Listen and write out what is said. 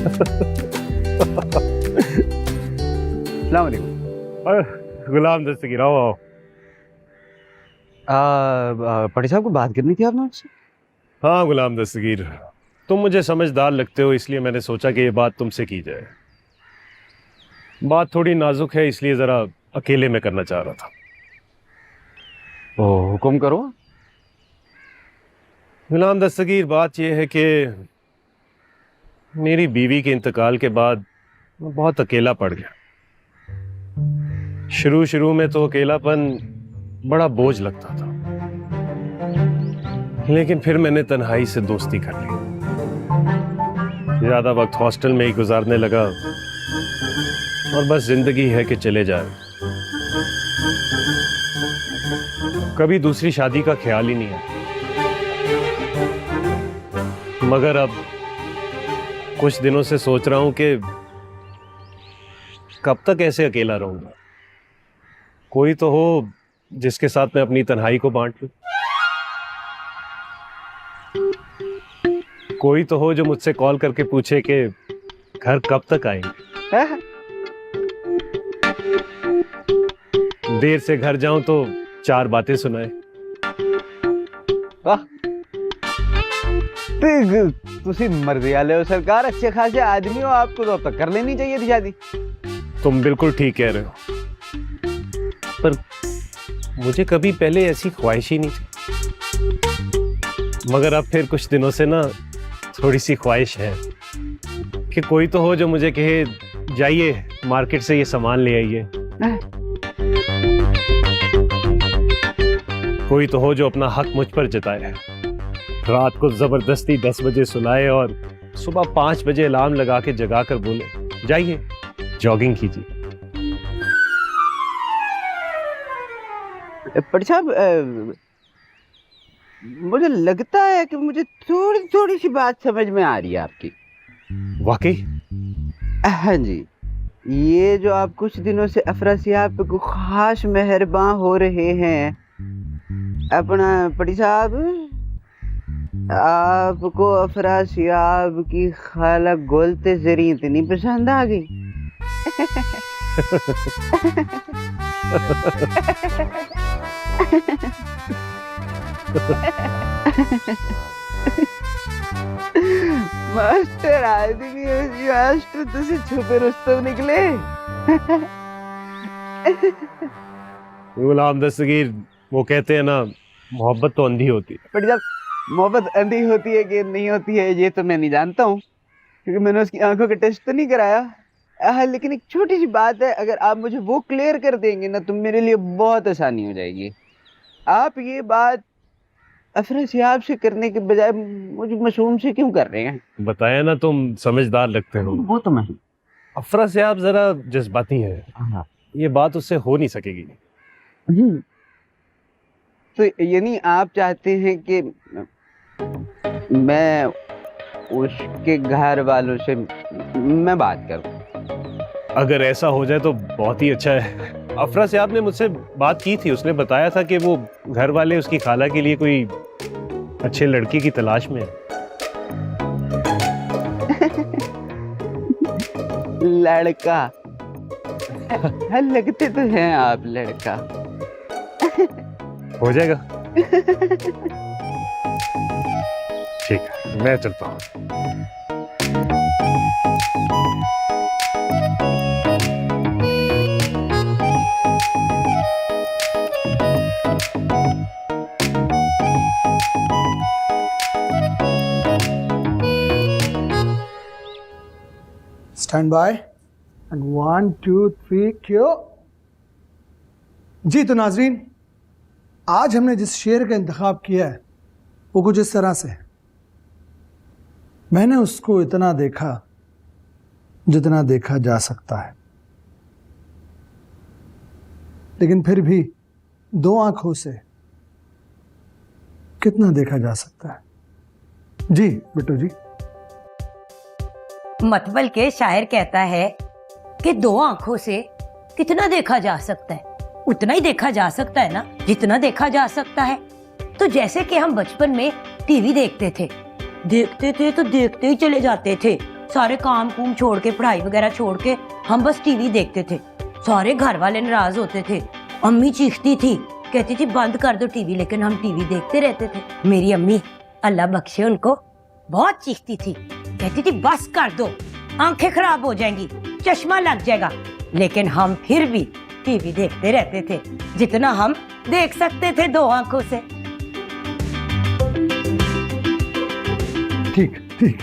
अस्सलाम वालेकुम। गुलाम दस्तगीर आओ आओ। पटेल साहब को बात करनी थी आपने मुझसे। हाँ गुलाम दस्तगीर, तुम मुझे समझदार लगते हो, इसलिए मैंने सोचा कि ये बात तुमसे की जाए। बात थोड़ी नाजुक है, इसलिए ज़रा अकेले में करना चाह रहा था। ओ, हुक्म करो। गुलाम दस्तगीर, बात यह है कि मेरी बीवी के इंतकाल के बाद मैं बहुत अकेला पड़ गया। शुरू में तो अकेलापन बड़ा बोझ लगता था, लेकिन फिर मैंने तन्हाई से दोस्ती कर ली। ज्यादा वक्त हॉस्टल में ही गुजारने लगा और बस जिंदगी है कि चले जाए। कभी दूसरी शादी का ख्याल ही नहीं है। मगर अब कुछ दिनों से सोच रहा हूं कि कब तक ऐसे अकेला रहूंगा। कोई तो हो जिसके साथ मैं अपनी तन्हाई को बांट लूं। कोई तो हो जो मुझसे कॉल करके पूछे कि घर कब तक आएंगे। देर से घर जाऊं तो 4 बातें सुनाए। वाह, तुसी मर्जी वाले हो सरकार, अच्छे खासे आदमी हो, आपको तो अब तक कर लेनी चाहिए थी शादी। तुम बिल्कुल ठीक कह रहे हो, पर मुझे कभी पहले ऐसी ख्वाहिश ही नहीं थी। मगर अब फिर कुछ दिनों से ना थोड़ी सी ख्वाहिश है कि कोई तो हो जो मुझे कहे जाइए मार्केट से ये सामान ले आइए। कोई तो हो जो अपना हक मुझ पर जताए, रात को जबरदस्ती 10 बजे सुलाए और सुबह 5 बजे अलार्म लगा के जगा कर बोले जाइए जॉगिंग कीजिए। पटेल साहब, मुझे लगता है कि मुझे थोड़ी थोड़ी सी बात समझ में आ रही है आपकी। वाकई? हाँ जी, ये जो आप कुछ दिनों से अफरासियाब पे खास मेहरबान हो रहे हैं, अपना पटेल साहब, आपको अफरासियाब की खाला गोलते जरी इतनी पसंद आ गई। मास्टर आदमी मास्टर तुझे छुपे रुस्तम निकले। गुलाम दस्तगीर, वो कहते हैं ना मोहब्बत तो अंधी होती है। बट जब मोहब्बत अंधी होती है कि नहीं होती है ये तो मैं नहीं जानता हूँ, क्योंकि मैंने उसकी आंखों का टेस्ट तो नहीं कराया। लेकिन एक छोटी सी बात है, अगर आप मुझे वो क्लियर कर देंगे ना तो मेरे लिए बहुत आसानी हो जाएगी। आप ये बात अफरासियाब से करने के बजाय मुझे मासूम से क्यों कर रहे हैं? बताया ना तुम समझदार लगते हो। वो तो मैं। अफरासियाब जरा जज्बाती है, ये बात उससे हो नहीं सकेगी। तो यानी आप चाहते हैं कि मैं उसके घर वालों से मैं बात करूं? अगर ऐसा हो जाए तो बहुत ही अच्छा है। अफरासियाब ने मुझसे बात की थी, उसने बताया था कि वो घर वाले उसकी खाला के लिए कोई अच्छे लड़की की तलाश में है। लड़का? लगते तो हैं आप लड़का। हो जाएगा। ठीक है, मैं चलता हूँ। स्टैंड बाय एंड 1 2 3 क्यों। जी तो नाजरीन, आज हमने जिस शेर का इंतखाब किया है वो कुछ इस तरह से है। मैंने उसको इतना देखा जितना देखा जा सकता है, लेकिन फिर भी 2 आंखों से कितना देखा जा सकता है। जी बिट्टू जी। मतबल के शायर कहता है कि 2 आंखों से कितना देखा जा सकता है, उतना ही देखा जा सकता है ना जितना देखा जा सकता है। तो जैसे कि हम बचपन में टीवी देखते थे तो देखते ही चले जाते थे, सारे काम कुम छोड़ के, पढ़ाई वगैरह छोड़ के हम बस टीवी देखते थे। सारे घर वाले नाराज होते थे, अम्मी चीखती थी, कहती थी बंद कर दो टीवी, लेकिन हम टीवी देखते रहते थे। मेरी अम्मी, अल्लाह बख्शे उनको, बहुत चीखती थी, कहती थी बस कर दो, आंखें खराब हो जाएंगी, चश्मा लग जाएगा, लेकिन हम फिर भी टीवी देखते रहते थे, जितना हम देख सकते थे 2 आंखों से। ठीक ठीक